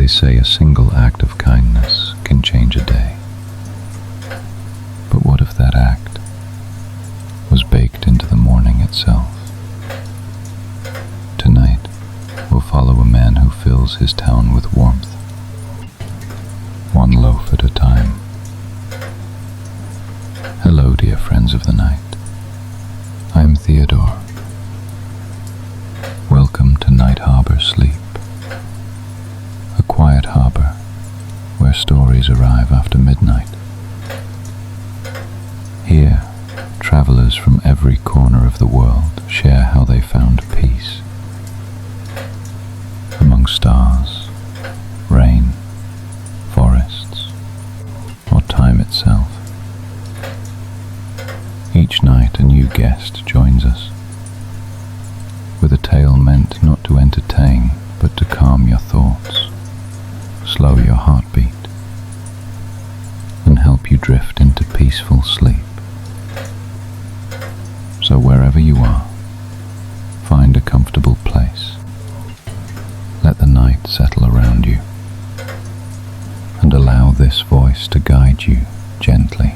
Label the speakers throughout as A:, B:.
A: say a single act of kindness can change a day. But what if that act was baked into the morning itself? Tonight, we'll follow a man who fills his town with warmth, one loaf at a time. Hello, dear friends of the night. I'm Theodore. Welcome to Night Harbor Sleep, a quiet harbor where stories arrive after midnight. Here, travelers from every corner of the world share how they found peace among stars, rain, forests, or time itself. Each night a new guest joins us, with a tale meant not to entertain, but to calm your thoughts, slow your heartbeat, and help you drift into peaceful sleep. So wherever you are, find a comfortable place. Let the night settle around you, and allow this voice to guide you gently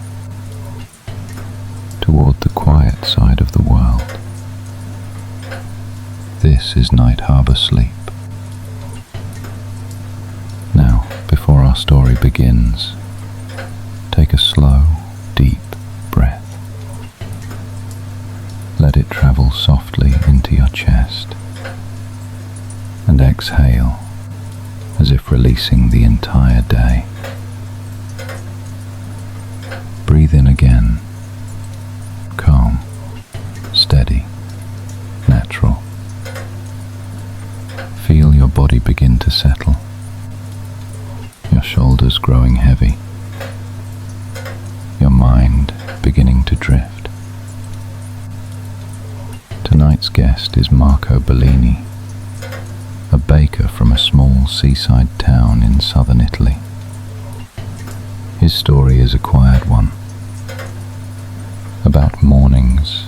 A: toward the quiet side of the world. This is Night Harbor Sleep. Now, before our story begins, take a slow, deep breath. Let it travel softly into your chest, and exhale as if releasing the entire day. Breathe in again, calm, steady, natural. Feel your body begin to settle, your shoulders growing heavy, your mind beginning to drift. Tonight's guest is Marco Bellini, a baker from a small seaside town in southern Italy. His story is a quiet one, about mornings,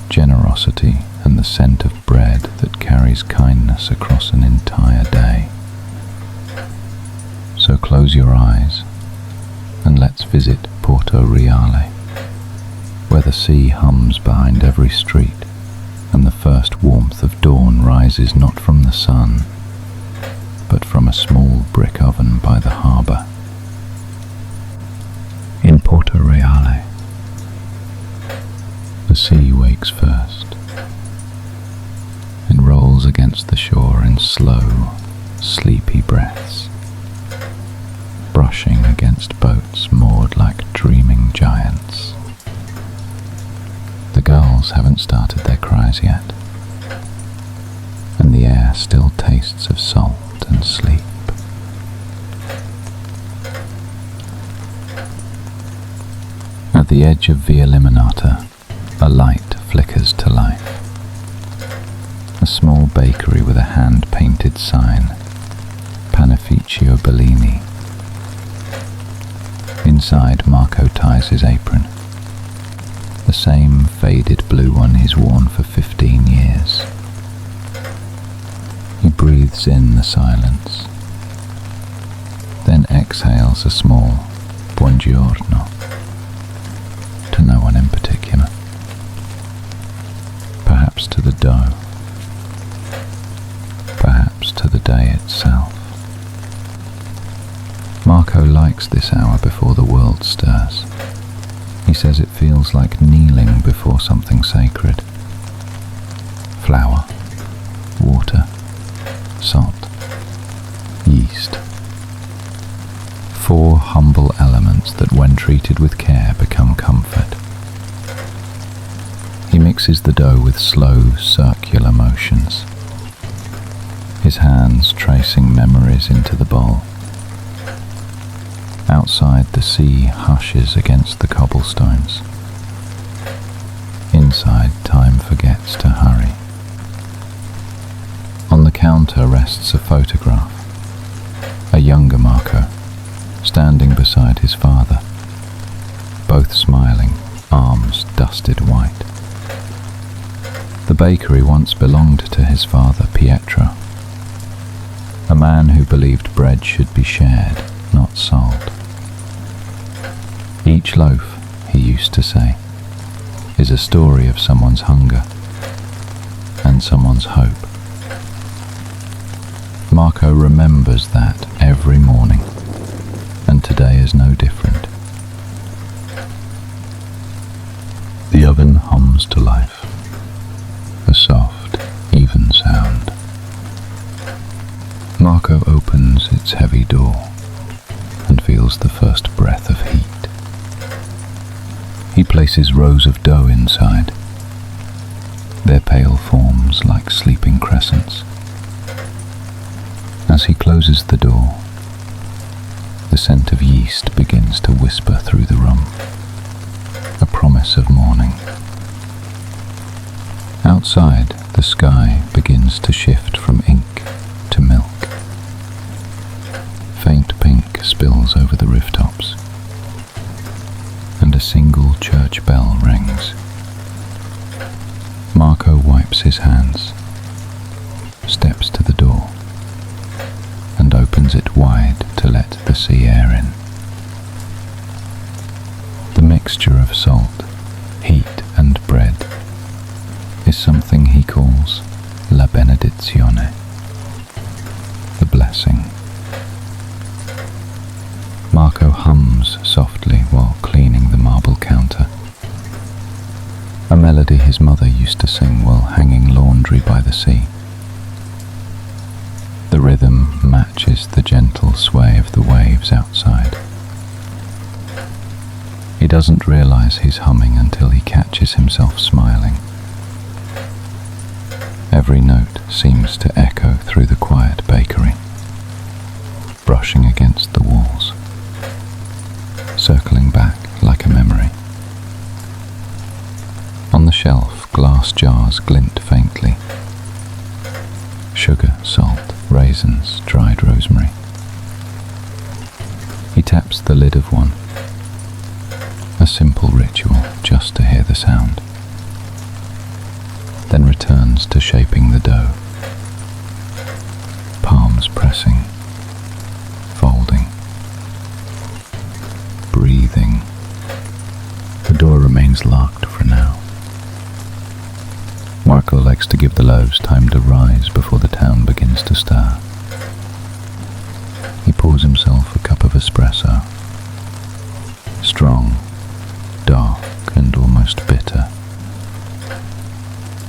A: generosity, and the scent of bread that carries kindness across an entire day. So close your eyes and let's visit Porto Reale, where the sea hums behind every street and the first warmth of dawn rises not from the sun, but from a small brick oven by the harbour. In Porto Reale, the sea wakes first. It rolls against the shore in slow, sleepy breaths, brushing against boats moored like dreaming giants. The gulls haven't started their cries yet, and the air still tastes of salt and sleep. At the edge of Via Limonata, a light flickers to life. A small bakery with a hand-painted sign, Panificio Bellini. Inside, Marco ties his apron, the same faded blue one he's worn for 15 years. He breathes in the silence, then exhales a small buongiorno to no one in particular. Perhaps to the dough, perhaps to the day itself. Marco likes this hour before the world stirs. He says it feels like kneeling before something sacred. Flour, water, salt, yeast. 4 humble elements that when treated with care become comfort. He mixes the dough with slow, circular motions, his hands tracing memories into the bowl. Outside, the sea hushes against the cobblestones. Inside, time forgets to hurry. On the counter rests a photograph, a younger Marco, standing beside his father, both smiling, arms dusted white. The bakery once belonged to his father, Pietro, A man who believed bread should be shared, not sold. Each loaf, he used to say, is a story of someone's hunger and someone's hope. Marco remembers that every morning, and today is no different. The oven hums to life, a soft, even sound. Marco opens its heavy door and feels the first breath of heat. He places rows of dough inside, their pale forms like sleeping crescents. As he closes the door, the scent of yeast begins to whisper through the room, a promise of morning. Outside, the sky begins to shift from ink to milk. Faint pink spills over the rooftops, and a single church bell rings. Marco wipes his hands, steps to the door, and opens it wide to let the sea air in. The mixture of salt, heat and bread is something he calls la benedizione, the blessing. Marco hums softly while cleaning the marble counter, a melody his mother used to sing while hanging laundry by the sea. The rhythm matches the gentle sway of the waves outside. He doesn't realize he's humming until he catches himself smiling. Every note seems to echo through the quiet bakery, brushing against the walls, circling back like a memory. On the shelf, glass jars glint faintly. Sugar, salt, raisins, dried rosemary. He taps the lid of one, a simple ritual just to hear the sound, then returns to shaping the dough, palms pressing, folding, breathing. The door remains locked for now. Marco likes to give the loaves time to rise before the town begins to stir. He pours himself a cup of espresso, strong, dark and almost bitter.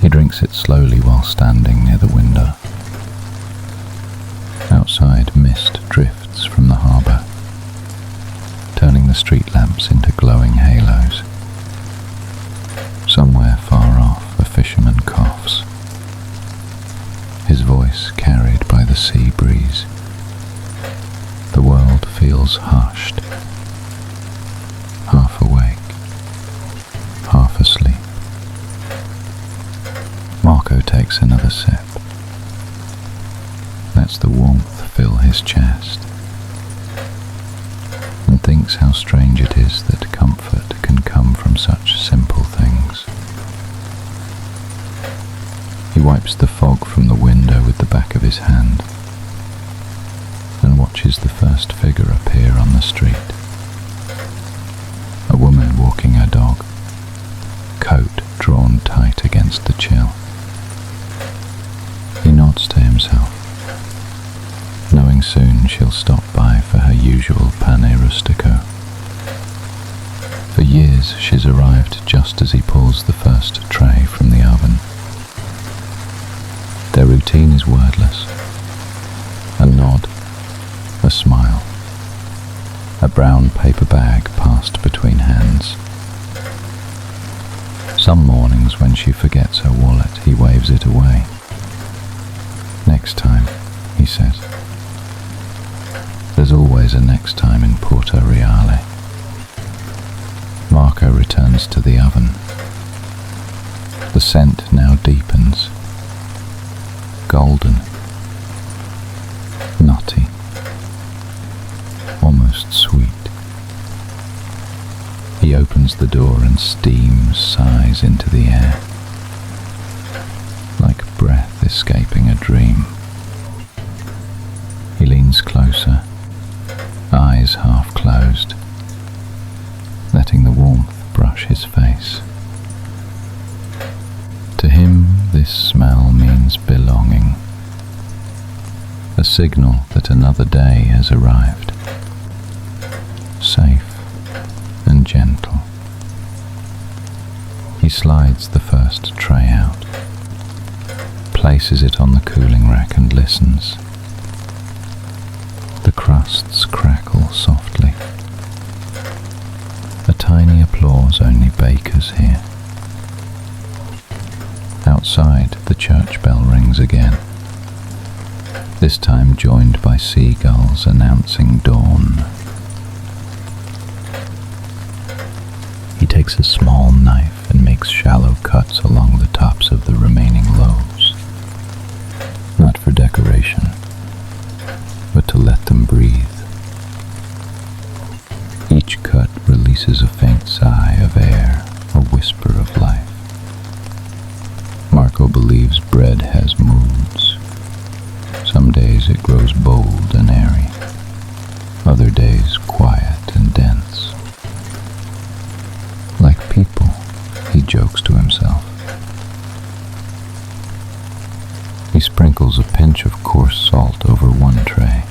A: He drinks it slowly while standing near the window. Outside, mist drifts from the harbour, turning the street lamps into glowing halos. Somewhere far off, a fisherman coughs, his voice carried by the sea breeze. The world feels hushed, half awake, half asleep. Marco takes another sip, lets the warmth fill his chest, and thinks how strange it is that comfort can come from such simple things. He wipes the fog from the window with the back of his hand and watches the first figure appear on the street. A woman walking her dog, coat drawn tight against the chill. He nods to himself, knowing soon she'll stop by for her usual pane rustico. For years she's arrived just as he pulls the first tray from the oven. Their routine is wordless. A nod, a smile, a brown paper bag passed between hands. Some mornings when she forgets her wallet, he waves it away. Next time, he says. There's always a next time in Porto Reale. Marco returns to the oven. The scent now deepens. Golden, nutty, almost sweet. He opens the door and steam sighs into the air, like breath escaping a dream. eyes half closed, letting the warmth brush his face. To him, this smell means belonging, a signal that another day has arrived, safe and gentle. He slides the first tray out, places it on the cooling rack and listens. The crusts crackle softly. A tiny applause only bakers hear. Outside, the church bell rings again, this time joined by seagulls announcing dawn. He takes a small knife and makes shallow cuts along the tops of the remaining loaves, not for decoration, but to let them breathe. Each cut releases a faint sigh of air, a whisper of life. Marco believes bread has moods. Some days it grows bold and airy, other days quiet and dense. Like people, he jokes to himself. He sprinkles a pinch of coarse salt over one tray,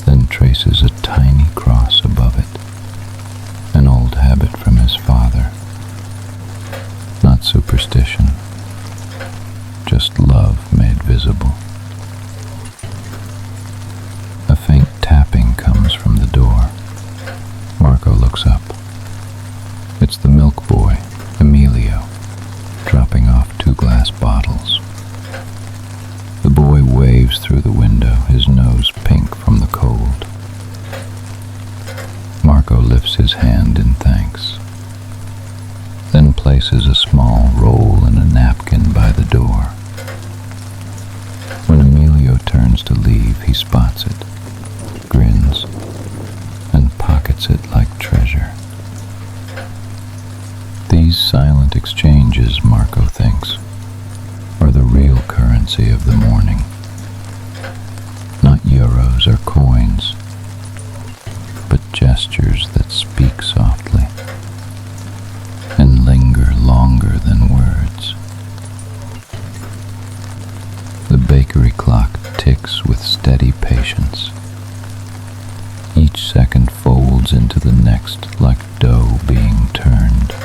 A: then traces a tiny cross above it, an old habit from his father. Not superstition, just love made visible. A faint tapping comes from the door. Marco looks up. It's the milk boy, Emilio, dropping off 2 glass bottles. The boy waves through the window, his nose pink from the cold. Marco lifts his hand in thanks, then places a small roll in a napkin by the door. When Emilio turns to leave, he spots it, grins, and pockets it like treasure. These silent exchanges, Marco thinks, are the real currency of the morning. Not euros or coins, but gestures that speak softly and linger longer than words. The bakery clock ticks with steady patience. Each second folds into the next like dough being turned.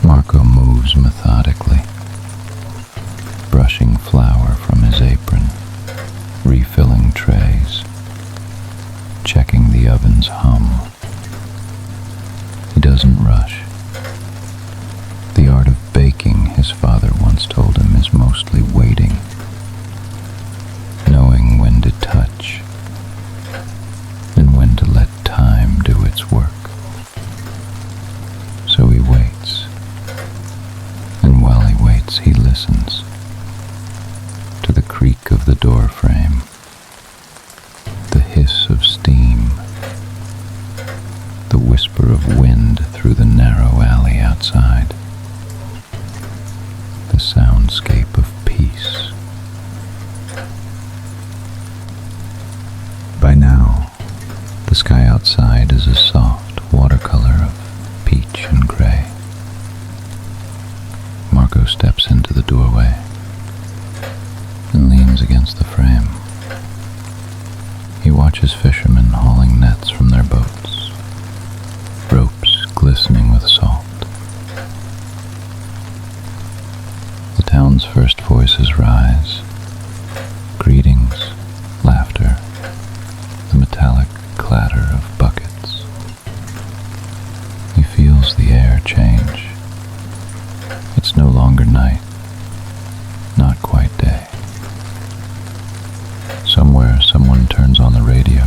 A: Marco moves methodically, brushing flour from his apron, refilling trays, checking the oven's hum. He doesn't rush. The art of baking, his father once told him, is mostly waiting, knowing when to touch and when to let time do its work. So he waits, and while he waits, he listens to the creak of the door frame, the hiss of steam, the whisper of wind through the narrow alley outside, the soundscape of peace. By now, the sky outside is a soft watercolor of peach and gray. Marco steps into the doorway and leans against the frame. He watches fishermen hauling nets from their boats, ropes glistening with salt. The town's first voices rise, greetings, laughter, the metallic clatter of buckets. He feels the air change. It's no longer night, not quite day. Somewhere, someone turns on the radio.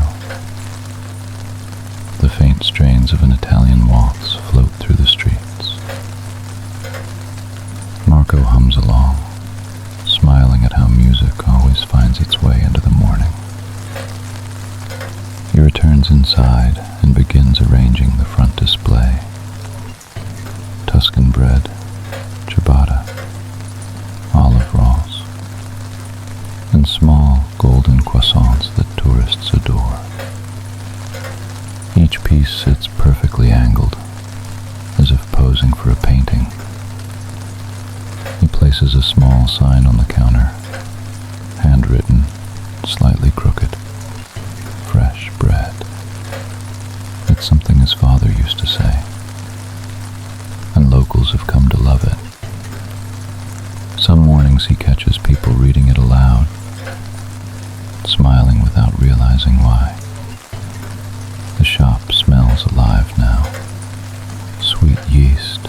A: The faint strains of an Italian waltz float through the streets. Marco hums along, smiling at how music always finds its way into the morning. He returns inside and begins arranging the front display. Tuscan bread, ciabatta, olive rolls, and small golden croissants that tourists adore. piece sits perfectly angled, as if posing for a painting. He places a small sign on the counter, handwritten, slightly crooked. Fresh bread. It's something his father used to say, and locals have come to love it. Some mornings he catches people reading it aloud, smiling without realizing why. The shop smells alive now. Sweet yeast,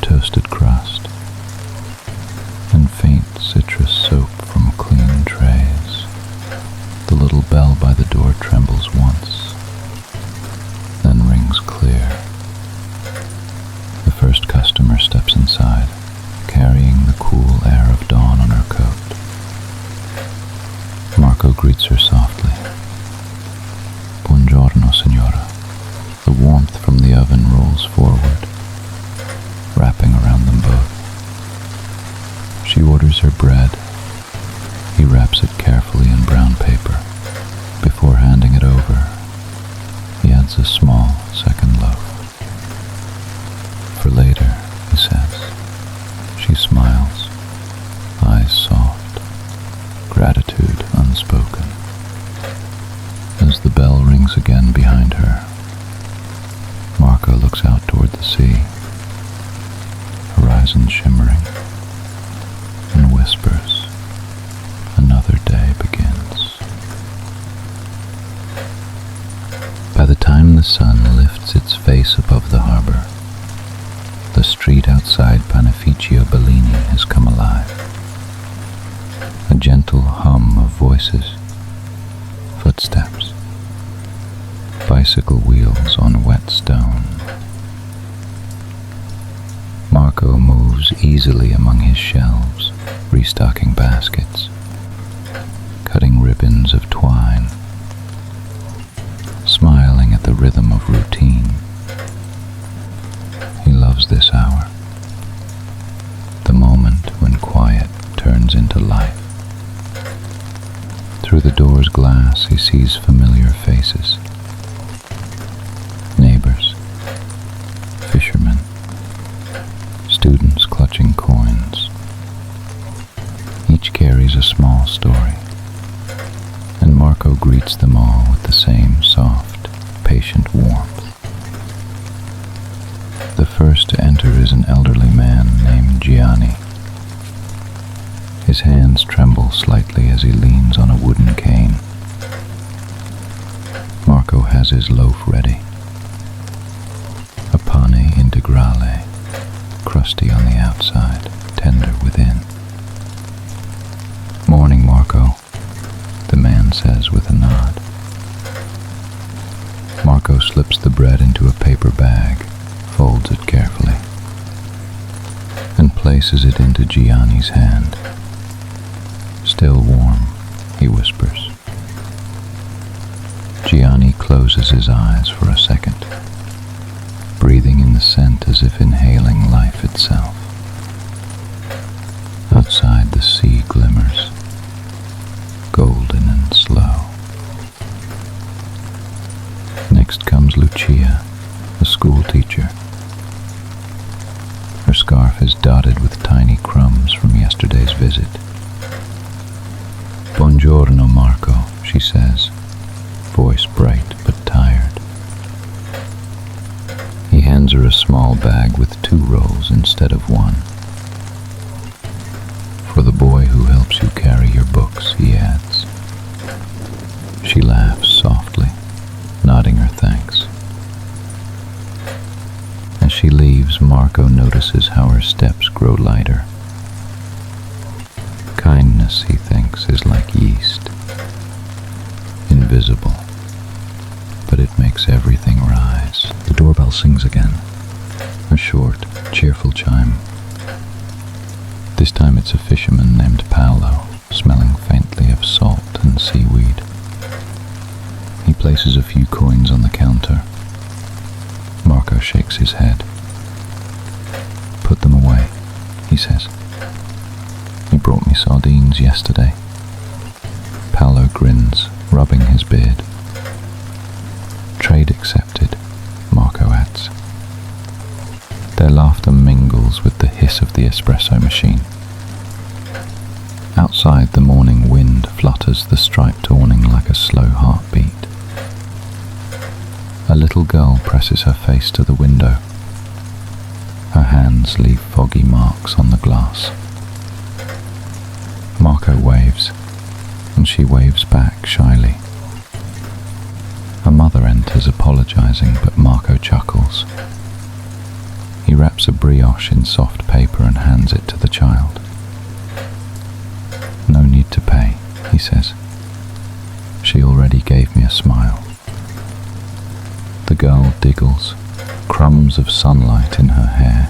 A: toasted crust, and faint citrus soap from clean trays. The little bell by the door trembles once, then rings clear. The first customer steps inside, carrying the cool air of dawn on her coat. Marco greets her softly. Buongiorno, signora. The warmth from the oven rolls forward, wrapping around them both. She orders her bread. He wraps it carefully in brown paper. Before handing it over, he adds a small second loaf. For later, he says. She smiles, eyes soft, gratitude unspoken. As the bell rings again behind her, Marco looks out toward the sea, horizon shimmering, and whispers, another day begins. By the time the sun lifts its face above the harbor, the street outside Panificio Bellini has come alive. A gentle hum of voices, footsteps, bicycle wheels on wet stone. Marco moves easily among his shelves, restocking baskets, cutting ribbons of twine, smiling at the rhythm of routine. He loves this hour, the moment when quiet turns into life. Through the door's glass he sees familiar faces. Neighbors, fishermen, students clutching coins. Each carries a small story, and Marco greets them all with the same soft, patient warmth. The first to enter is an elderly man named Gianni. His hands tremble slightly as he leans on a wooden cane. Marco has his loaf ready. A pane integrale, crusty on the outside, tender within. "Morning, Marco," the man says with a nod. Marco slips the bread into a paper bag, folds it carefully, and places it into Gianni's hand. "Still warm," he whispers. Gianni closes his eyes for a second, breathing in the scent as if inhaling life itself. Outside the sea glimmers, golden and slow. Next comes Lucia, the school teacher. Her scarf is dotted with tiny crumbs from yesterday's visit. "Buongiorno, Marco," she says, voice bright but tired. He hands her a small bag with 2 rolls instead of 1. "For the boy who helps you carry your books," he adds. She laughs softly, nodding her thanks. As she leaves, Marco notices how her steps grow lighter. Kindness, he thinks, is like yeast, invisible, but it makes everything rise. The doorbell sings again, a short, cheerful chime. This time it's a fisherman named Paolo, smelling faintly of salt and seaweed. He places a few coins on the counter. Marco shakes his head. "Put them away," he says. "He brought me sardines yesterday." Paolo grins, rubbing his beard. "Trade accepted," laughter mingles with the hiss of the espresso machine. Outside, the morning wind flutters the striped awning like a slow heartbeat. A little girl presses her face to the window. Her hands leave foggy marks on the glass. Marco waves, and she waves back shyly. Her mother enters apologizing, but Marco chuckles. He wraps a brioche in soft paper and hands it to the child. "No need to pay," he says. "She already gave me a smile." The girl diggles, crumbs of sunlight in her hair.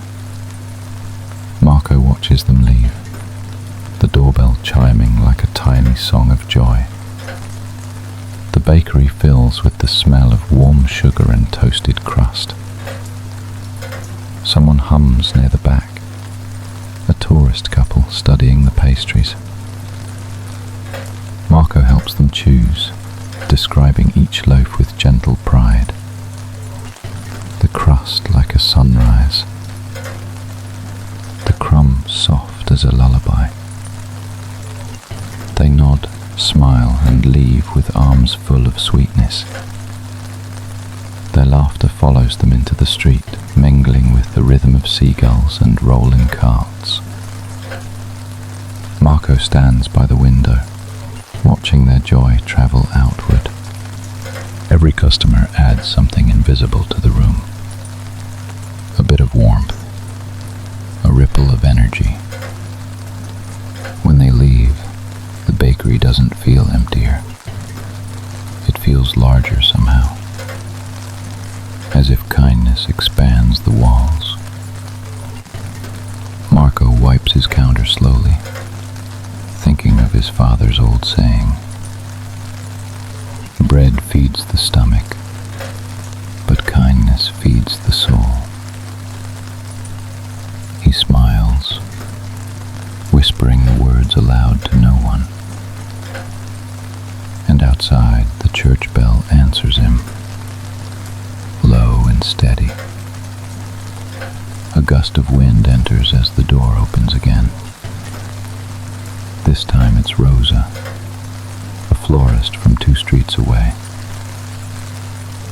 A: Marco watches them leave, the doorbell chiming like a tiny song of joy. The bakery fills with the smell of warm sugar and toasted crust. Someone hums near the back, a tourist couple studying the pastries. Marco helps them choose, describing each loaf with gentle pride. The crust like a sunrise, the crumbs soft as a lullaby. They nod, smile, and leave with arms full of sweetness. Their laughter follows them into the street, mingling with the rhythm of seagulls and rolling carts. Marco stands by the window, watching their joy travel outward. Every customer adds something invisible to the room. A bit of warmth, a ripple of energy. When they leave, the bakery doesn't feel emptier. It feels larger somehow, as if kindness expands the walls. Marco wipes his counter slowly, thinking of his father's old saying. Bread feeds the stomach, but kindness feeds the soul. He smiles, whispering the words aloud to no one. And outside, the church bell answers him, low and steady. A gust of wind enters as the door opens again. This time it's Rosa, a florist from 2 streets away.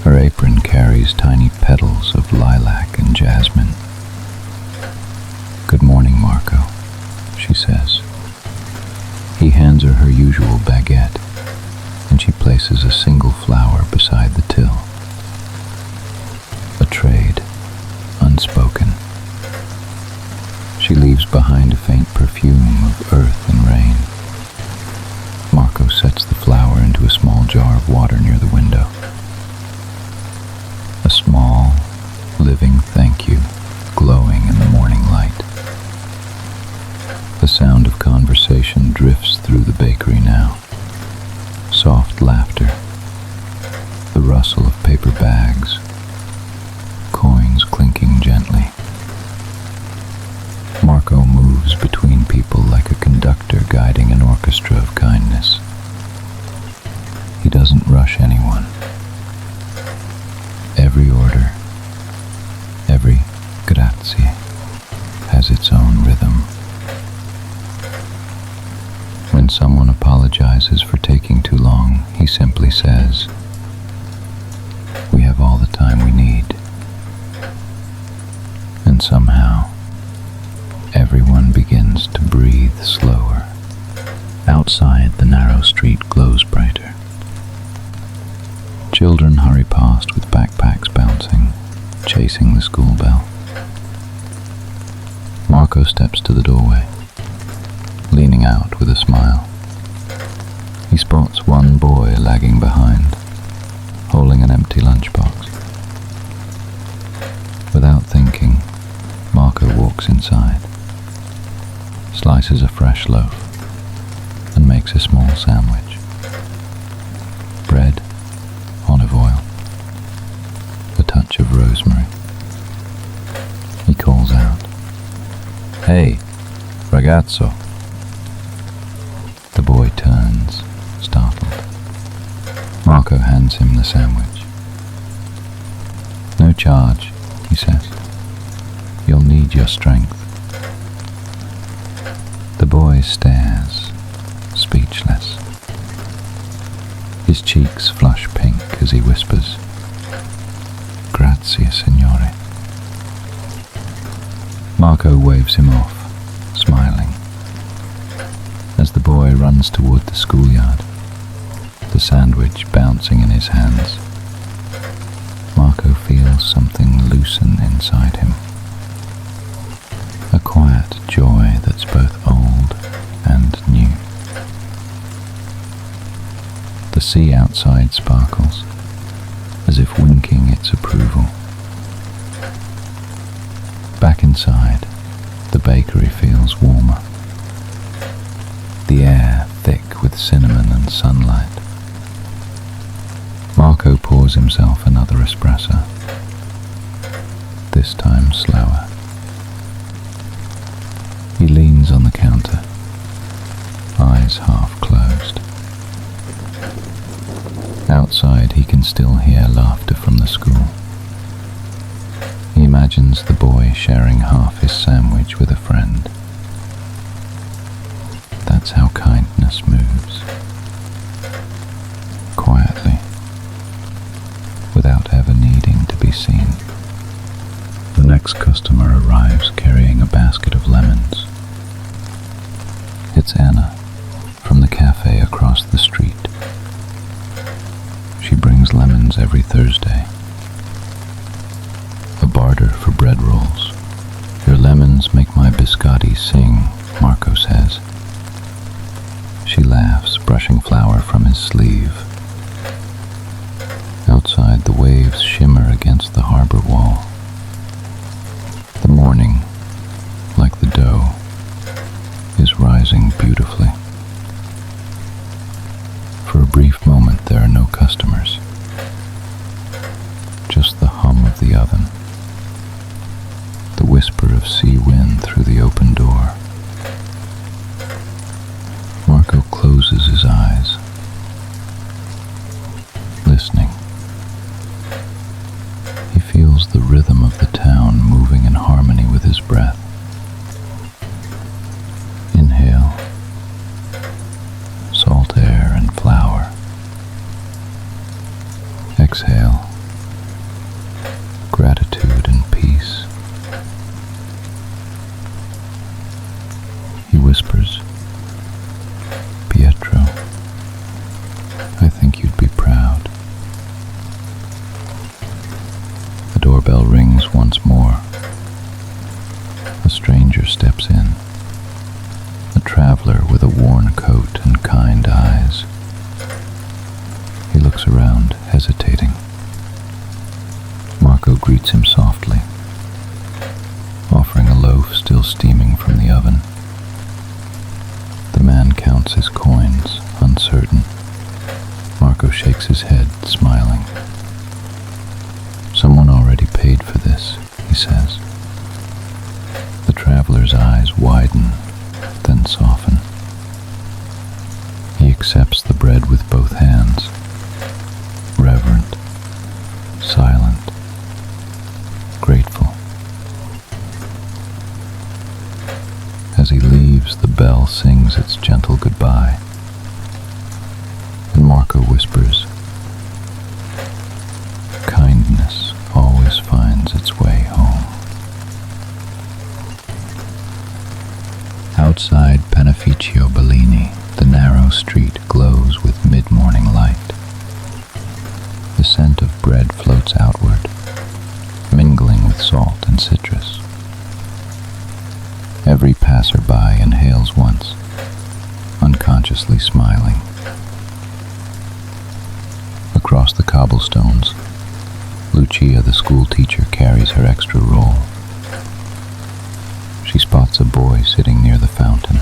A: Her apron carries tiny petals of lilac and jasmine. "Good morning, Marco," she says. He hands her her usual baguette, and she places a single flower beside the till. A trade, unspoken. She leaves behind a faint perfume of earth and rain. Marco sets the flower into a small jar of water near the window. A small, living thank you, glowing in the morning light. The sound of conversation drifts through the bakery now. Soft laughter, the rustle of paper bags, coins clinking gently. Marco moves between people like a conductor guiding an orchestra of kindness. He doesn't rush anyone. Every order, every grazie, has its own rhythm. When someone apologizes for taking too long, he simply says, "We have all the time we need." And somehow, everyone begins to breathe slower. Outside, the narrow street glows brighter. Children hurry past with backpacks bouncing, chasing the school bell. Marco steps to the doorway, leaning out with a smile. He spots one boy lagging behind, holding an empty lunchbox. Without thinking, Marco walks inside, slices a fresh loaf, and makes a small sandwich. Bread, olive oil, a touch of rosemary. He calls out, "Hey, ragazzo." The boy turns, startled. Marco hands him the sandwich. "No charge," he says. You'll need your strength. The boy stares, speechless. His cheeks flush pink as he whispers, "Grazie, signore." Marco waves him off, smiling. As the boy runs toward the schoolyard, the sandwich bouncing in his hands, Marco feels something loosen inside him. A quiet joy that's both old and new. The sea outside sparkles, as if winking its approval. Back inside, the bakery feels warmer. The air thick with cinnamon and sunlight. Marco pours himself another espresso, this time slower. He leans on the counter, eyes half closed. Outside he can still hear laughter from the school. He imagines the boy sharing half his sandwich with a friend. That's how kindness moves. Quietly, without ever needing to be seen. The next customer arrives carrying a basket of lemons. It's Anna, from the cafe across the street. She brings lemons every Thursday. A barter for bread rolls. "Your lemons make my biscotti sing," Marco says. She laughs, brushing flour from his sleeve. Outside, the waves shimmer against the harbor wall. The morning, like the dough, is rising beautifully. For a brief moment there are no customers, just the hum of the oven, the whisper of sea wind through the open door. Marco closes his eyes, listening. He feels the rhythm of the town moving in harmony with his breath. Inhale, salt air and flour. Exhale, gratitude and peace. He whispers, "Pietro, I think you'd be proud." The doorbell rings once more. A stranger steps in, a traveler with a worn coat and kind eyes. He looks around, hesitating. Marco greets him softly, offering a loaf still steaming from the oven. The man counts his coins, uncertain. Marco shakes his head, smiling. "Someone already paid for this," he says. The traveler's eyes widen, then soften. He accepts the bread with both hands, reverent, silent, grateful. As he leaves, the bell sings its gentle goodbye, and Marco whispers, "Kindness always finds its way home." Outside Panificio Bellini, the narrow street glows with mid-morning light. The scent of bread floats outward, mingling with salt and citrus. Every passerby inhales once, unconsciously smiling. Across the cobblestones, Lucia, the school teacher, carries her extra roll. She spots a boy sitting near the fountain,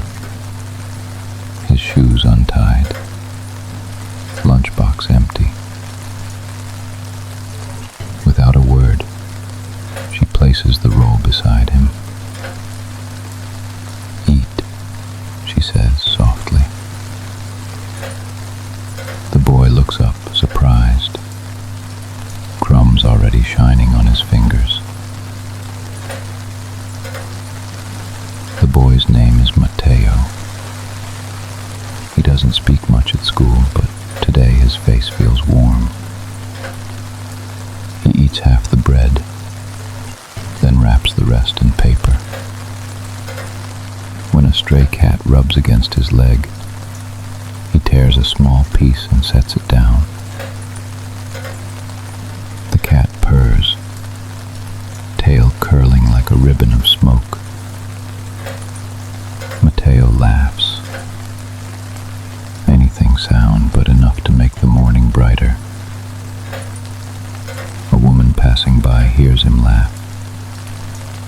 A: his shoes untied, lunchbox empty. Without a word, she places the roll beside him. "Eat," she says softly. The boy looks up, surprised, crumbs already shining on his fingers. doesn't speak much at school, but today his face feels warm. He eats half the bread, then wraps the rest in paper. When a stray cat rubs against his leg, he tears a small piece and sets it down. The cat purrs, tail curling like a ribbon of smoke. Mateo laughs. Anything sound but enough to make the morning brighter. A woman passing by hears him laugh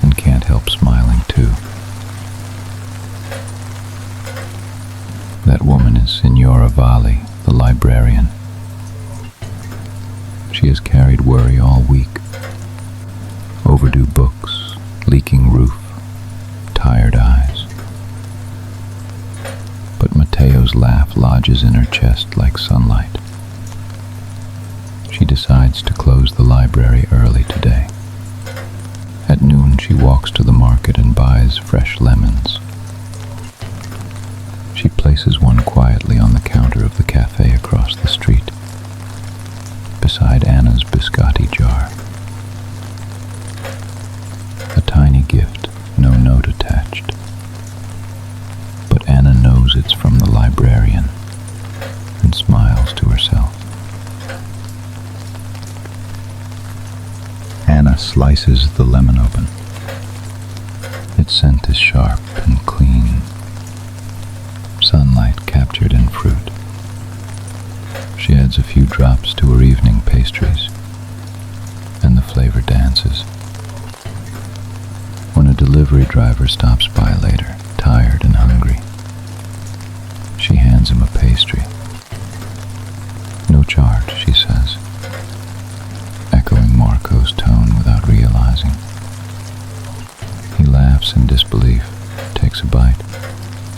A: and can't help smiling too. That woman is Signora Valli, the librarian. She has carried worry all week. Overdue books, leaking roof, tired eyes. But Mateo's laugh lodges in her chest like sunlight. She decides to close the library early today. At noon, she walks to the market and buys fresh lemons. She places one quietly on the counter of the cafe across the street, beside Anna's biscotti jar. A tiny gift, no note attached. But Anna knows it's from the librarian and smiles to herself. Anna slices the lemon open. Its scent is sharp and clean. Sunlight captured in fruit. She adds a few drops to her evening pastries, and the flavor dances. When a delivery driver stops by later, tired and hungry, she hands him a pastry. No charge, she says, echoing Marco's tone without realizing. He laughs in disbelief, takes a bite,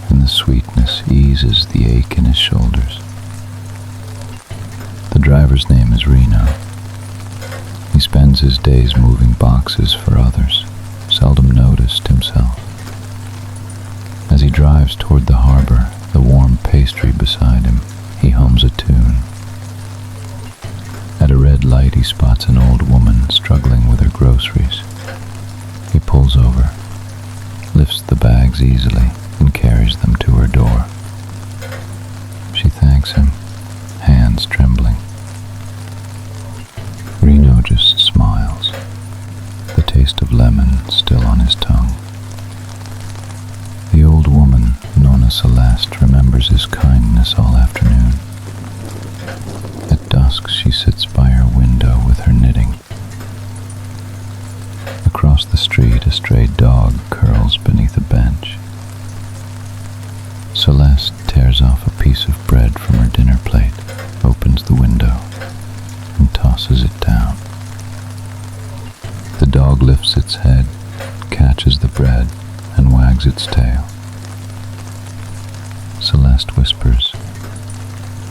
A: and the sweetness eases the ache in his shoulders. The driver's name is Reno. He spends his days moving boxes for others, seldom noticed himself. As he drives toward the harbor, the warm pastry beside him, he hums a tune. At a red light, he spots an old woman struggling with her groceries. He pulls over, lifts the bags easily, and carries them to her door. She thanks him, hands trembling. Reno just smiles, the taste of lemon still on his tongue. The old woman, Nonna Celeste, remembers his kindness all afternoon. At dusk, she sits by her window with her knitting. Across the street, a stray dog curls beneath a bench. Celeste tears off a piece of bread from her dinner plate, opens the window, and tosses it down. The dog lifts its head, catches the bread, and wags its tail. Celeste whispers,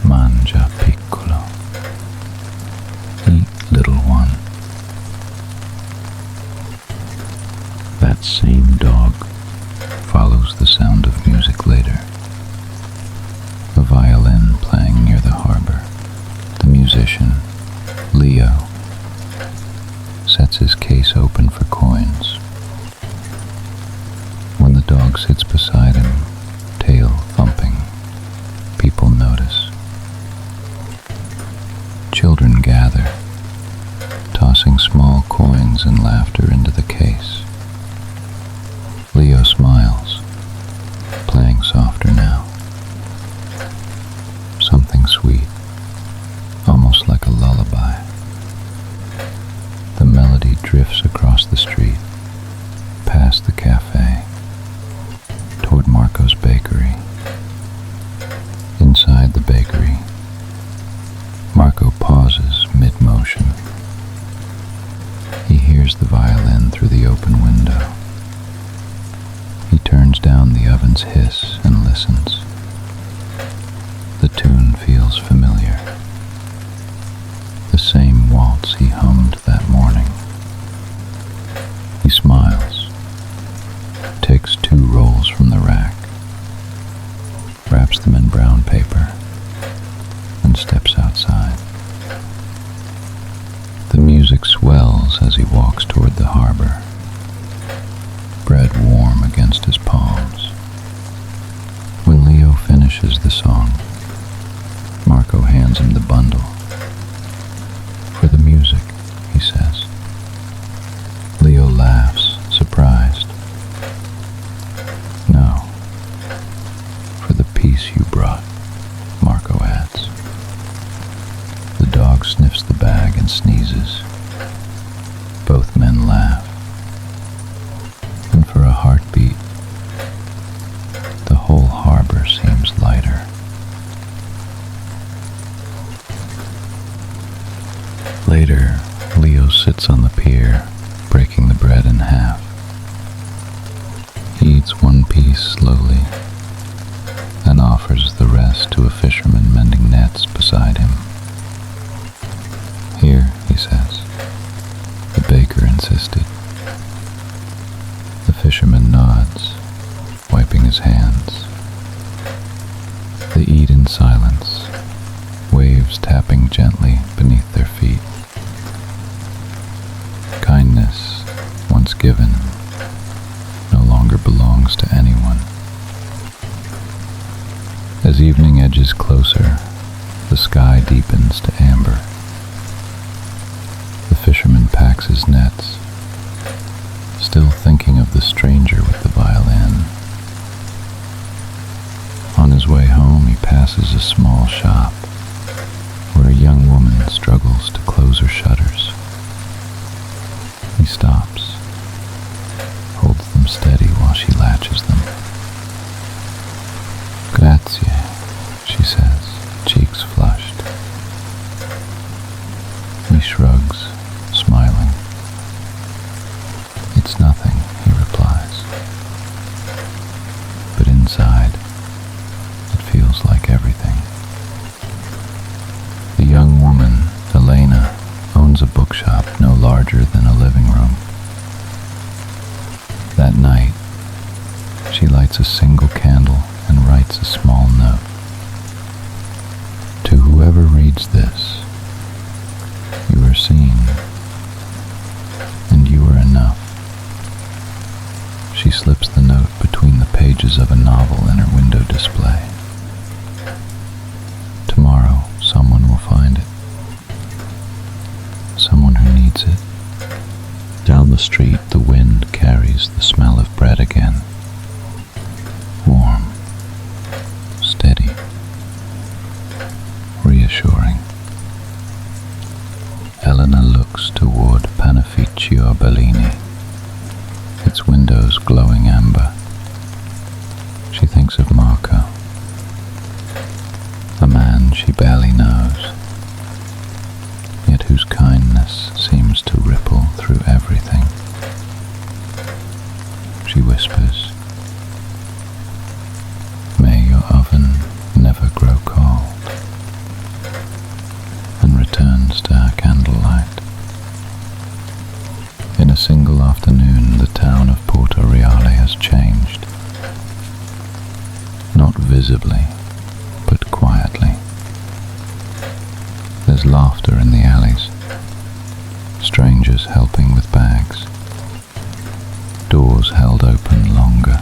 A: "Mangia, piccolo." Eat, little one. That same dog follows the sound of music later. A violin playing near the harbor. The musician, Leo, sets his case open for coins. When the dog sits beside him, tail thumping, people notice. Children gather, tossing small coins and laughter into the case. Leo smiles, playing softer now. Something sweet, almost like a lullaby. The melody drifts across the street, past the cafe, toward Marco's bakery. Inside the bakery, Marco pauses mid-motion. He hears the violin through the open window. He turns down the oven's hiss and listens. The tune feels familiar. The same waltz he hummed that morning. He smiles, takes 2 rolls from the rack, wraps them in brown paper, harbor, bread warm against his palms. When Leo finishes the song, Marco hands him the bundle. "For the music," he says. Leo laughs, surprised. "No, for the peace you brought," Marco adds. The dog sniffs the bag and sneezes. Both men laugh. And for a heartbeat, the whole harbor seems lighter. Later, Leo sits on the pier, breaking the bread in half. He eats one piece slowly, and offers the rest to a fisherman mending nets beside him. "Here," he says. The baker insisted. The fisherman nods, wiping his hands. They eat in silence, waves tapping gently beneath their feet. Kindness, once given, no longer belongs to anyone. As evening edges closer, the sky deepens to amber. The fisherman packs his nets, still thinking of the stranger with the violin. On his way home, he passes a small shop where a young woman struggles to close her shutters. He stops, holds them steady while she latches them. "Grazie," she says, cheeks flushed. He shrugs, smiling. "It's nothing," he replies. But inside, it feels like everything. The young woman, Elena, owns a bookshop no larger than a living room. That night, she lights a single candle and writes a small note. "To whoever reads this, you are seen, and you are enough." She slips the note between the pages of a novel in her window display. Tomorrow, someone will find it. Someone who needs it. Down the street, the wind carries the smell of bread again. Warm, steady, reassuring. Elena looks toward Panificio Bellini, its windows glowing amber. She thinks of Marco, a man she barely knows, yet whose kindness seems to ripple through everything. She whispers, "May your oven never grow cold," and returns to her candlelight. In a single afternoon, the town of Porto Reale has changed. Not visibly, but quietly. There's laughter in the alleys, strangers helping with bags, doors held open longer.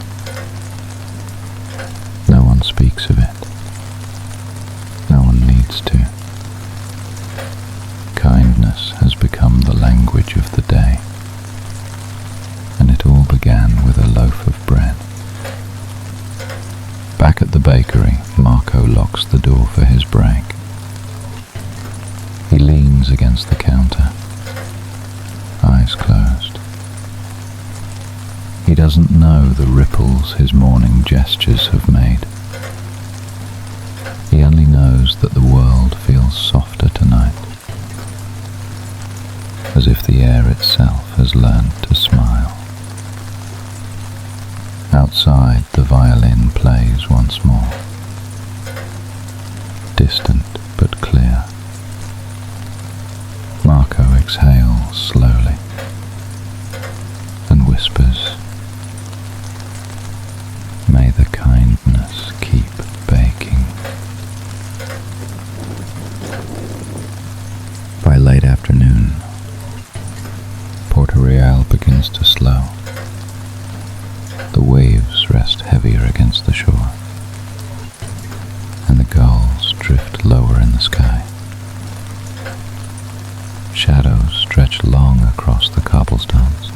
A: No one speaks of it. No one needs to. Kindness has become the language of the day, and it all began with a loaf of bread. Back at the bakery, Marco locks the door for his break. He leans against the counter, eyes closed. He doesn't know the ripples his morning gestures have made. He only knows that the world feels softer tonight, as if the air itself has learned to smile. Outside, the violin plays once more, distant but clear. Marco exhales slowly and whispers, "May the kindness keep baking." By late afternoon, Porto Reale begins Shadows stretch long across the cobblestones,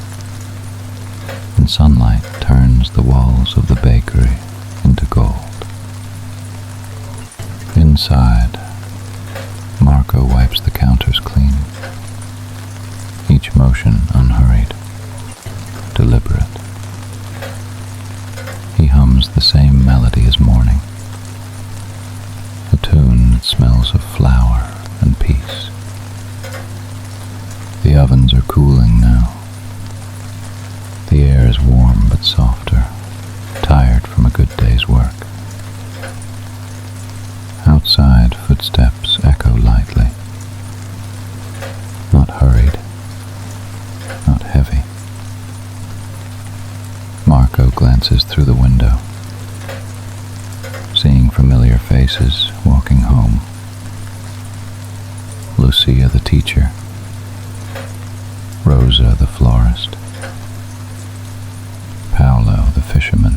A: and sunlight turns the walls of the bakery into gold. Inside, Marco wipes the counters clean, each motion unhurried, deliberate. He hums the same melody as morning, a tune that smells of flour and peace. The ovens are cooling now. The air is warm but softer, tired from a good day's work. Outside, footsteps echo lightly, not hurried, not heavy. Marco glances through the window, seeing familiar faces walking home. Lucia the teacher, Rosa the florist, Paolo the fisherman.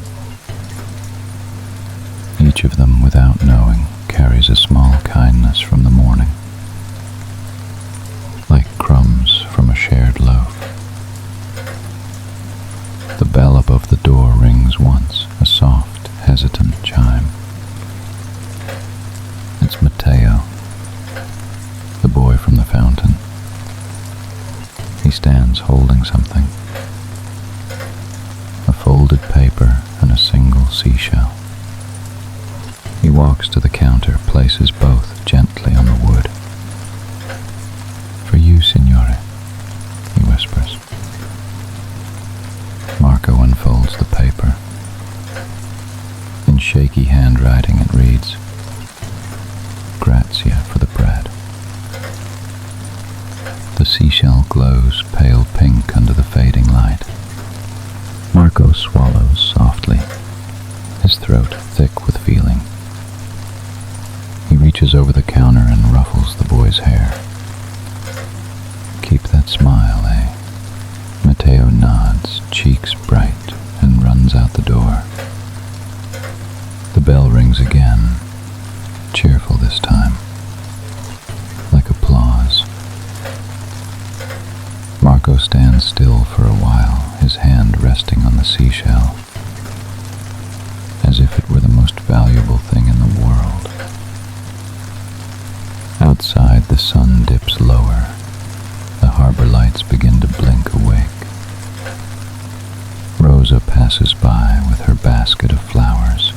A: Each of them, without knowing, carries a small kindness from the morning, like crumbs from a shared loaf. The bell above the door rings once, a soft, hesitant chime. It's Matteo, the boy from the fountain. He stands holding something, a folded paper and a single seashell. He walks to the counter, places both gently on the wood. "For you, signore," he whispers. Marco unfolds the paper. In shaky handwriting it reads, "Grazia for the bread." The seashell glows pale pink under the fading light. Marco swallows softly, his throat thick with feeling. He reaches over the counter and ruffles the boy's hair. "Keep that smile, eh?" Matteo nods, cheeks bright, and runs out the door. The bell rings again, cheerful this time, like applause. Marco stands still for a while, his hand resting on the seashell, as if it were the most valuable thing in the world. Outside, the sun dips lower. The harbor lights begin to blink awake. Rosa passes by with her basket of flowers,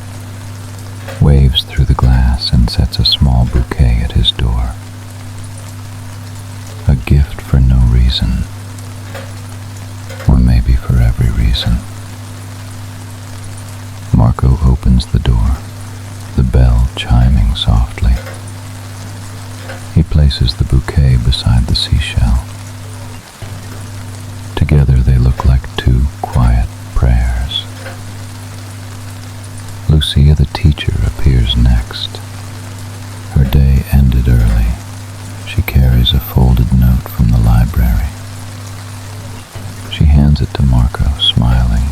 A: waves through the glass and sets a small bouquet at his door. A gift for no reason, or maybe for every reason. Marco opens the door, the bell chiming softly. He places the bouquet beside the seashell. Together they look like two quiet prayers. Lucia the teacher appears next. Her day ended early. She carries a folded note from the library. She hands it to Marco, smiling.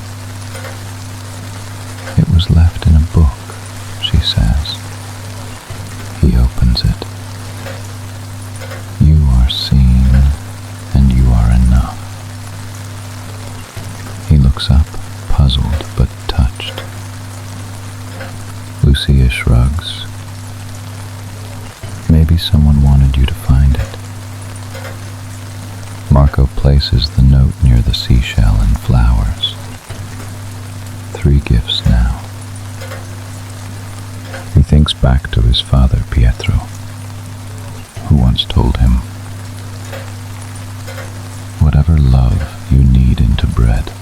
A: "It was left in a book," she says. He opens it. "You are seen, and you are enough." He looks up, puzzled but touched. Lucia shrugs. "Maybe someone wanted you to find it." Marco places the note near the seashell and flowers. 3 gifts now. He thinks back to his father, Pietro, who once told him, "Whatever love you knead into bread,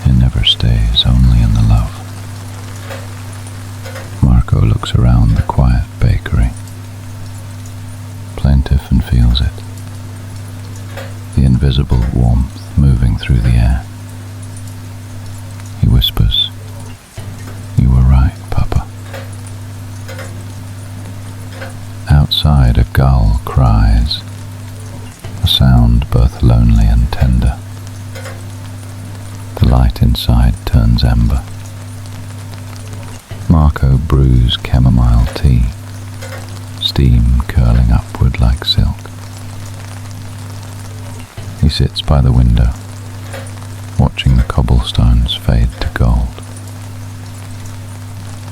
A: it never stays only in the loaf." Marco looks around the quiet bakery, plaintive, and feels it. The invisible warmth moving through the air. He whispers, "You were right, Papa." Outside, a gull cries, a sound both lonely and tender. The light inside turns ember. Marco brews chamomile tea, steam curling upward like silk. He sits by the window, watching the cobblestones fade to gold.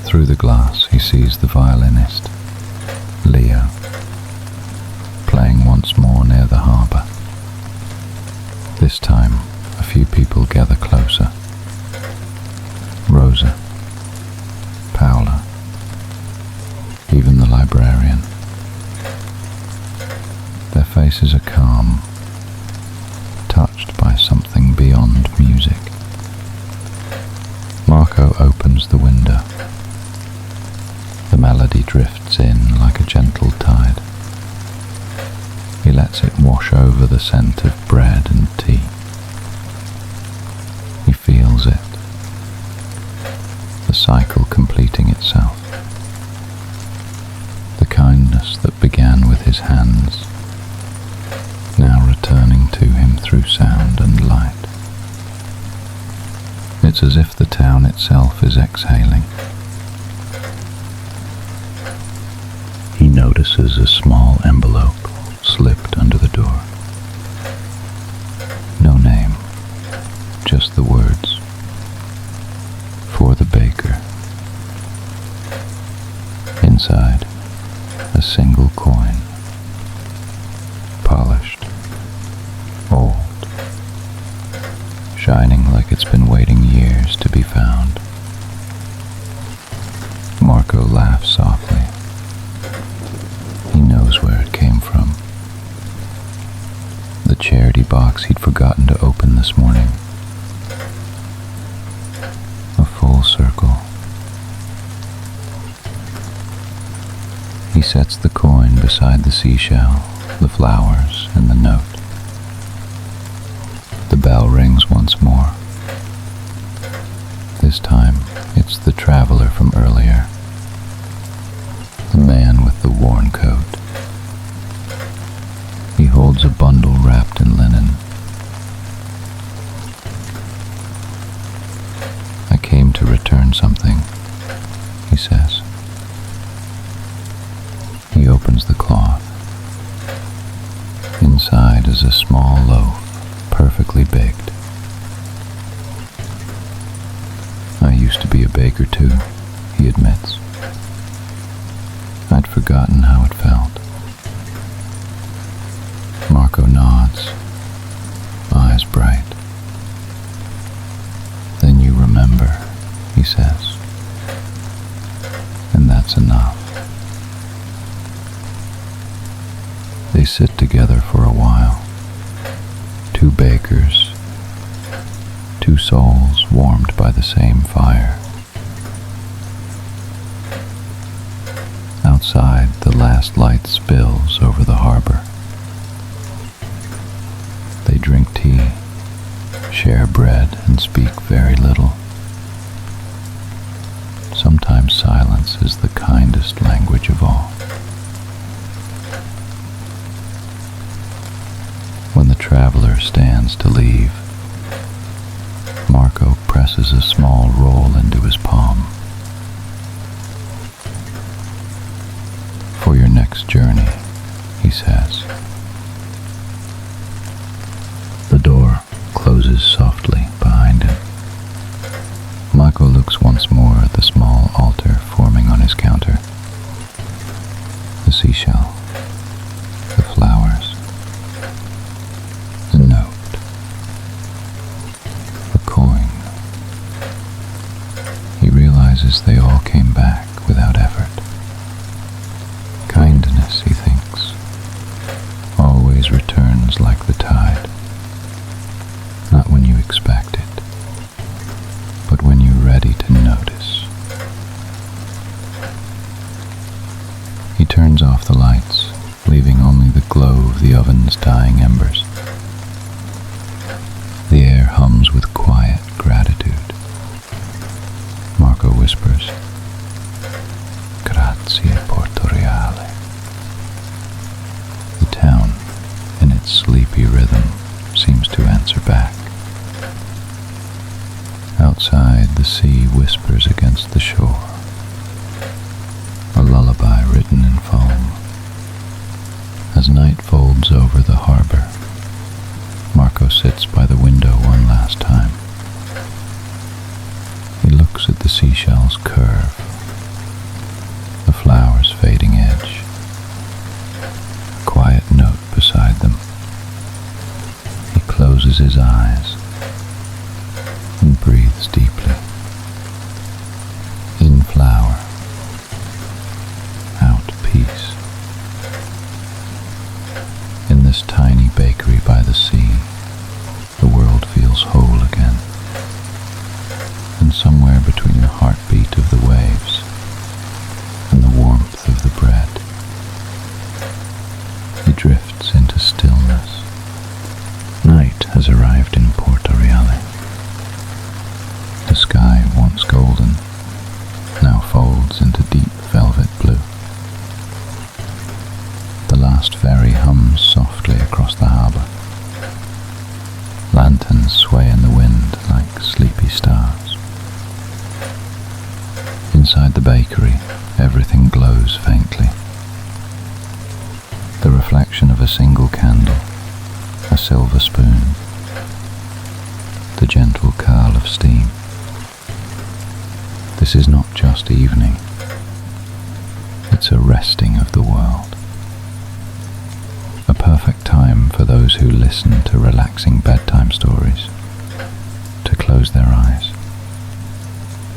A: Through the glass he sees the violinist, Leo, playing once more near the harbour. This time, a few people gather closer. Rosa, Paola, even the librarian. Their faces are calm, touched by something beyond music. Marco opens the window. The melody drifts in like a gentle tide. He lets it wash over the scent of bread and tea. He feels it, the cycle completing itself. The kindness that began with his hands, now returning to him through sound and light. It's as if the town itself is exhaling. He notices a small envelope slipped under the door. No name, just the words, "For the baker." Inside, a single coin, polished, old, shining like it's been waiting years to be found. Marco laughs softly. He knows where it came from. The charity box he'd forgotten to open this morning. A full circle. He sets the coin beside the seashell, the flowers, and the note. The bell rings once more. This time, it's the traveler from earlier. The man with the worn coat. He holds a bundle wrapped in linen. "I came to return something," he says. He opens the cloth. Inside is a small loaf, perfectly baked. "I used to be a baker too," he admits. "I'd forgotten how it felt." Marco nods, eyes bright. "Then you remember," he says. "And that's enough." They sit together for a while. Two bakers, two souls warmed by the same fire. Outside, the last light spills over the harbor. They drink tea, share bread, and speak very little. Sometimes silence is the kindest language of all. When the traveler stands to leave, Marco presses a small roll into his palm. "For your next journey," he says. The door closes softly behind him. Marco looks once more at the small altar forming on his counter. The seashell, the flowers, the note, the coin. He realizes they all came back without effort. Kindness, he thinks, always returns like the tide. Not when you expect it, but when you're ready to notice. He turns off the lights, leaving only the glow of the oven's dying embers. The air hums with quiet gratitude. Marco whispers, "Grazie, Porto Reale." The town, in its sleepy rhythm, seems to answer back. Outside, the sea whispers against the shore, a lullaby written in foam. As night folds over the harbor, Marco looks at the seashell's curve, the flower's fading edge, a quiet note beside them. He closes his eyes and breathes deeply. In flower, out peace. In this tiny bakery by the sea, the world feels whole again. And somewhere between the heartbeat of the waves and the warmth of the bread, he drifts into stillness. Night has arrived in Porto Reale. The sky, once golden, now folds into deep velvet blue. The last ferry hums softly across the harbour. Lanterns sway in the wind like sleepy stars. Inside the bakery, everything glows faintly. The reflection of a single candle, a silver spoon, the gentle curl of steam. This is not just evening, it's a resting of the world. A perfect time for those who listen to relaxing bedtime stories, to close their eyes,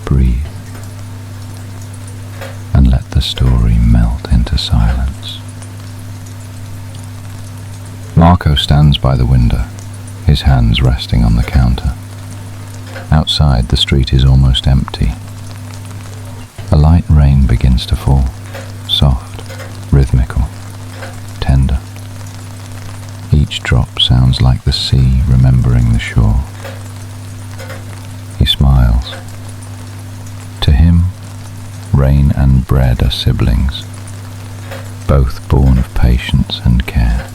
A: breathe, and let the story melt into silence. Marco stands by the window, his hands resting on the counter. Outside, the street is almost empty. A light rain begins to fall, soft, rhythmical, tender. Each drop sounds like the sea remembering the shore. He smiles. To him, rain and bread are siblings, both born of patience and care.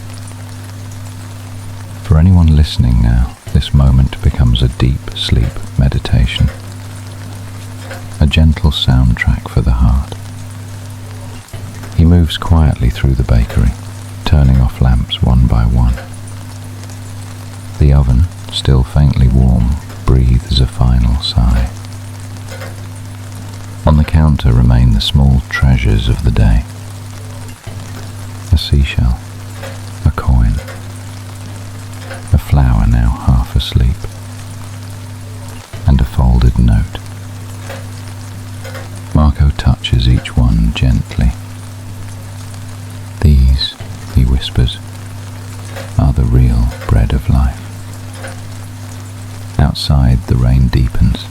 A: For anyone listening now, this moment becomes a deep sleep meditation, a gentle soundtrack for the heart. He moves quietly through the bakery, turning off lamps one by one. The oven, still faintly warm, breathes a final sigh. On the counter remain the small treasures of the day. A seashell, a coin, a flower now half asleep, and a folded note. Marco touches each one gently. These, he whispers, are the real bread of life. Outside, the rain deepens.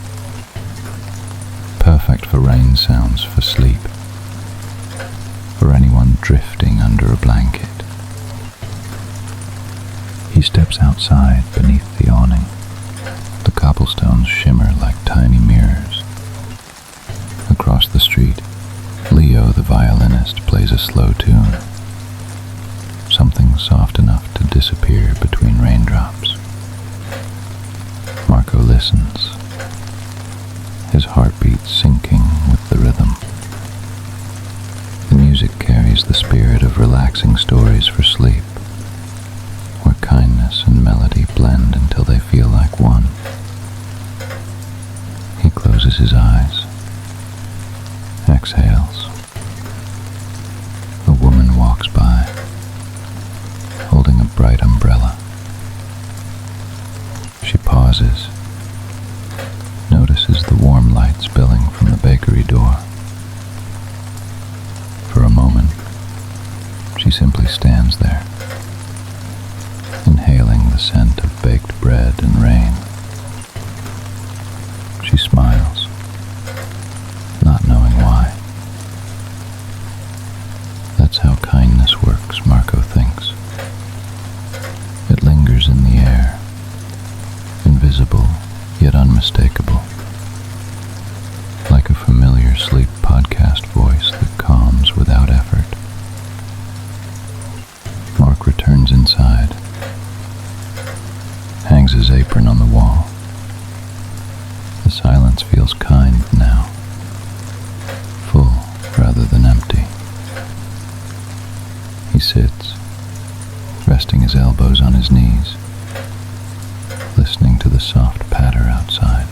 A: Perfect for rain sounds for sleep, for anyone drifting under a blanket. He steps outside beneath the awning. The cobblestones shimmer like tiny mirrors. Across the street, Leo the violinist plays a slow tune, something soft enough to disappear between raindrops. Marco listens, his heartbeat syncing with the rhythm. The music carries the spirit of relaxing stories for sleep, where kindness and melody blend until they feel like one. He closes his eyes, exhales. A woman walks by, holding a bright umbrella. She pauses, notices the warm light spilling from the bakery door. For a moment, she simply stands there, inhaling the scent of baked bread and rain. She smiles, not knowing why. That's how kindness works, Marco thinks. It lingers in the air, invisible yet unmistakable, like a familiar sleep podcast voice that calms without effort. Mark returns inside, hangs his apron on the wall. The silence feels kind now, full rather than empty. He sits, resting his elbows on his knees, listening to the soft patter outside.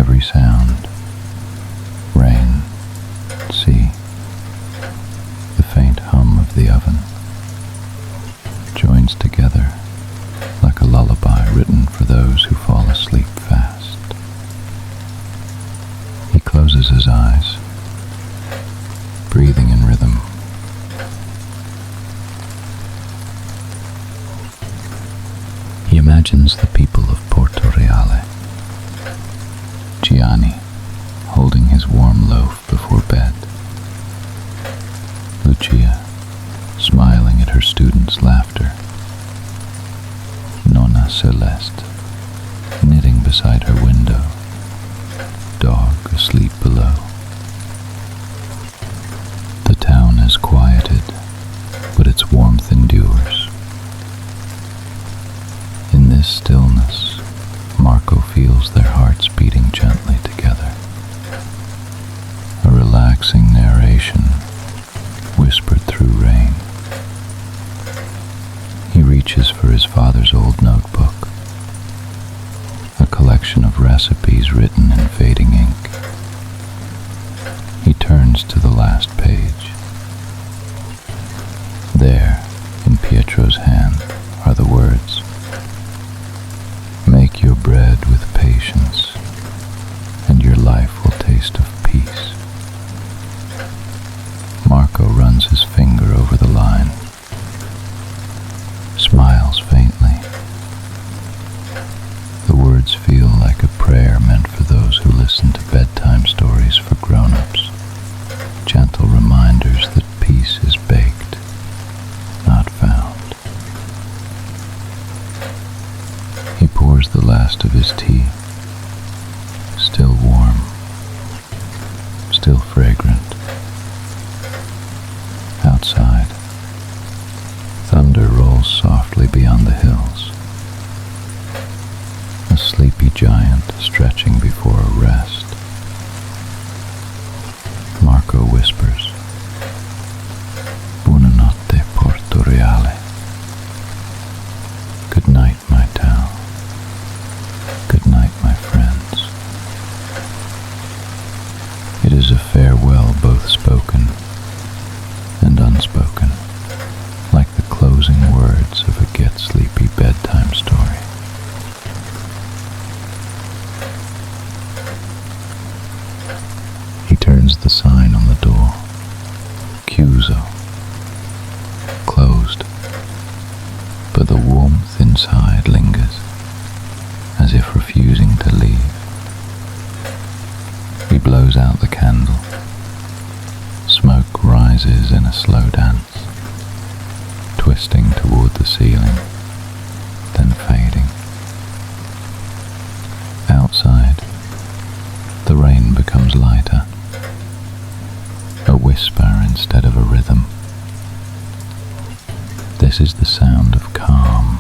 A: every sound, rain, sea, the faint hum of the oven, joins together like a lullaby written for those who fall asleep fast. He closes his eyes, breathing in rhythm. He imagines the people of Porto Reale, Gianni holding his warm loaf before bed, Lucia smiling at her students' laughter, Nonna Celeste knitting beside her window, dog asleep below. The town is quieted, but its warmth endures. In this stillness, Marco feels their hearts beating gently together. A relaxing narration whispered through rain. He reaches for his father's old notebook, a collection of recipes written in fading ink. He turns to the last page. There, in Pietro's hand, are the words, "Make your bread with patience, and your life will taste of peace." Marco runs his finger over the line, smiles faintly. The words feel like a prayer meant for those who listen to bedtime stories for grown-ups, gentle reminders that peace is baked, not found. He pours the last of his tea, still warm, still fragrant. Outside, thunder rolls softly beyond the hills. A sleepy giant stretching before a rest. Marco whispers, "Buonanotte, Porto Reale." Good night, my town. Good night, my friends. It is a farewell both spoken and unspoken, like the closing words of a get-sleepy bedtime story. He turns the sign on the door, Chiuso, closed, but the warmth inside lingers, as if refusing to leave. He blows out the candle. Smoke rises in a slow dance, twisting toward the ceiling, then fading. Outside, the rain becomes lighter, a whisper instead of a rhythm. This is the sound of calm,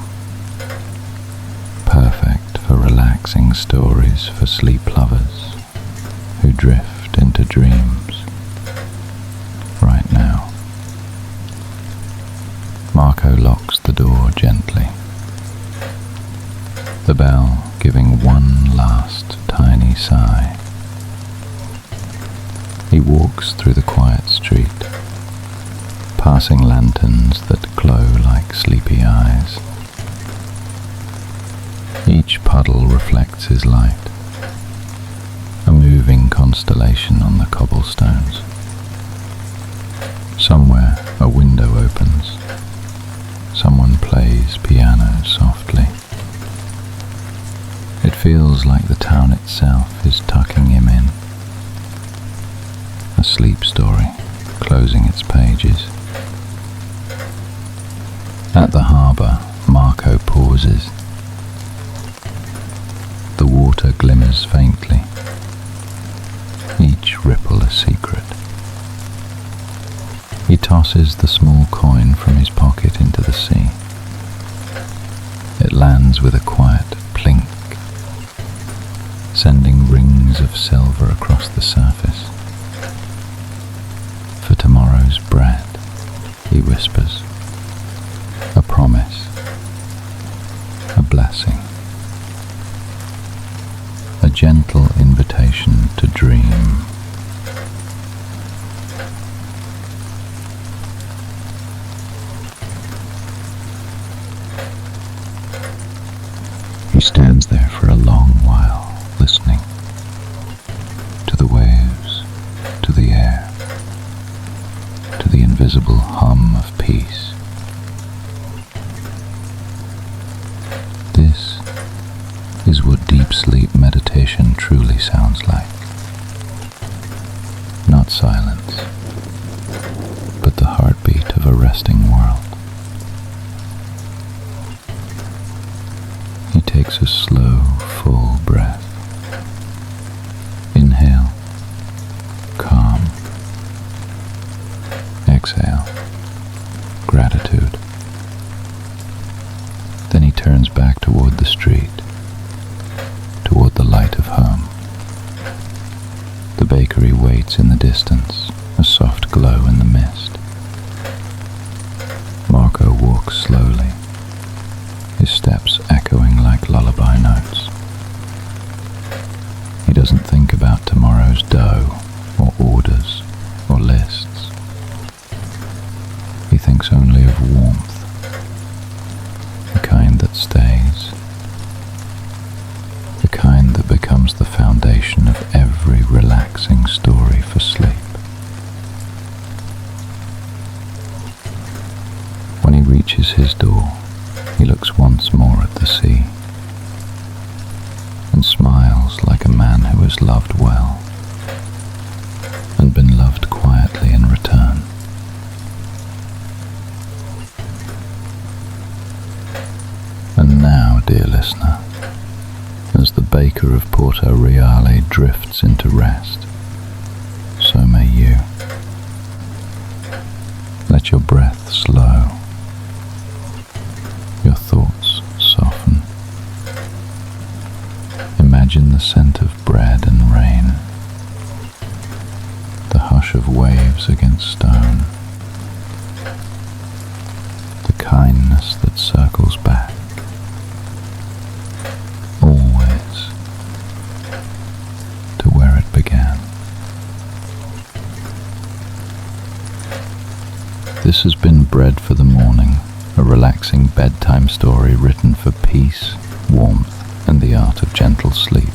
A: perfect for relaxing stories for sleep lovers who drift into dreams. Right now, Marco locks the door gently, the bell giving one last tiny sigh. He walks through the quiet street, passing lanterns that glow like sleepy eyes. Each puddle reflects his light, a moving constellation on the cobblestones. Somewhere a window opens. Someone plays piano softly. It feels like the town itself is tucking him in. A sleep story closing its pages. At the harbour, Marco pauses. The water glimmers faintly, each ripple a secret. He tosses the small coin from his pocket into the sea. It lands with a quiet plink, sending rings of silver across the surface. For tomorrow's bread, he whispers, a promise, a blessing. A gentle invitation to dream. He stands there for a long while, listening to the waves, to the air, to the invisible hum of peace. This is what deep sleep meditation truly sounds like. Not silence, but the heartbeat of a resting world. He takes a slow, full breath. Inhale, calm. Exhale, gratitude. Then he turns back toward the street, toward the light of home. The bakery waits in the distance, a soft glow in the mist. Marco walks slowly, his steps echoing like lullaby notes. He doesn't think about tomorrow's dough, or orders, or lists. He thinks only of warmth, the kind that stays, the kind that becomes the foundation of every relaxing story for sleep. When he reaches his door, he looks once more at the sea and smiles like a man who has loved well and been loved quietly in return. And now, dear listener, as the baker of Porto Reale drifts into rest, so may you. Let your breath slow, your thoughts soften. Imagine the scent of bread and rain, the hush of waves against stone, the kindness that circles back, always to where it began. This has been Bread for the Morning, a relaxing bedtime story written for peace, warmth, and the art of gentle sleep.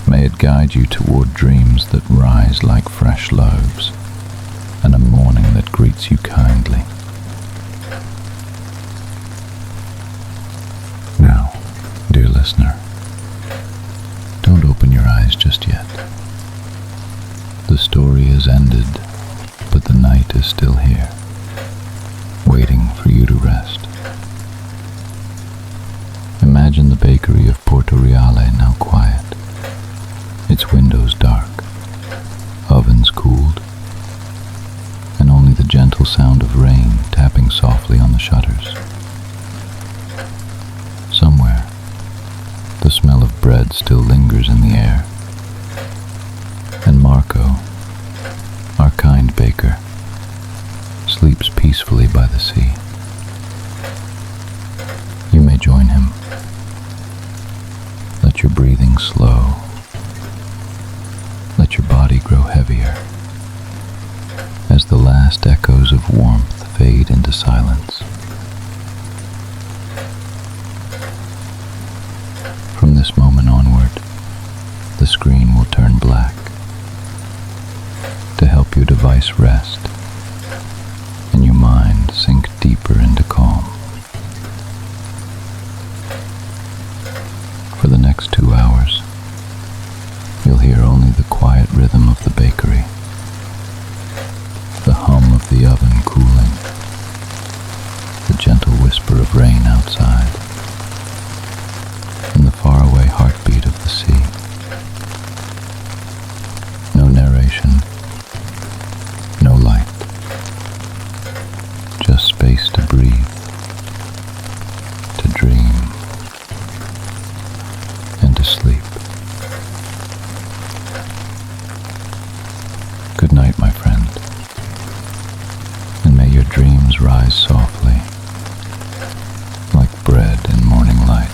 A: May it guide you toward dreams that rise like fresh loaves, and a morning that greets you kindly. Now, dear listener, don't open your eyes just yet. The story has ended, but the night is still here, waiting for you to rest. Imagine the bakery of Porto Reale now quiet, its windows dark, ovens cooled, and only the gentle sound of rain tapping softly on the shutters. Somewhere, the smell of bread still lingers in the air, and Marco, our kind baker, sleeps peacefully by the sea. You may join him. Let your breathing slow. Let your body grow heavier as the last echoes of warmth fade into silence. From this moment onward, the screen will turn black to help your device rest and your mind sink deeper into calm. For the next 2 hours, you'll hear only the quiet rhythm of the bakery, the hum of the oven cooling, the gentle whisper of rain outside, and the faraway heartbeat of the sea. No narration, no light, just space to breathe, to dream, and to sleep. Good night, my friend, and may your dreams rise softly, like bread in morning light.